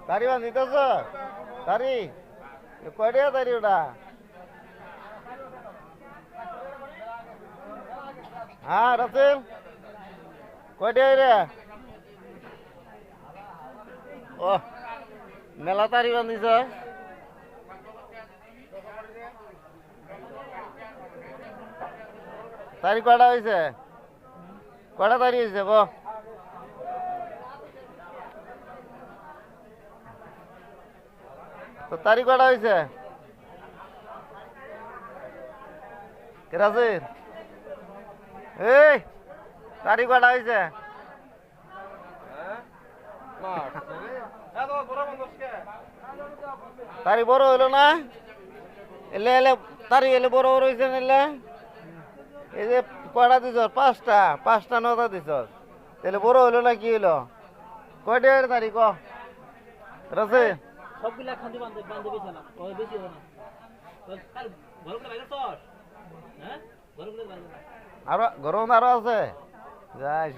তারি বান্ধিতেছ তারি কয়টা তারি ওটা হ্যাঁ রাসেল কয়টা রে ও মেলা তারি বান্ধিছ তারি কয়টা হয়েছে কয়টা তারি হয়েছে ক তো তারি কয়টা হয়েছে রাসেল এই তারি কয়টা হয়েছে তারি বড় হইলো না এলে এলে তারি এলে বড় বড় হয়েছে নিলে এই যে কয়টা দিছ পাঁচটা নটা দিছ তাহলে বড় হইলো না কি হইলো কয়টা তারি ক রাসে সবগুলা খান্দি বান্ধে বান্ধে বেছে না ওই বেশি হবে না আর ঘরগুলো বাইরে তো হ্যাঁ ঘরগুলো বাইরে আরো গরম আরো আছে যাই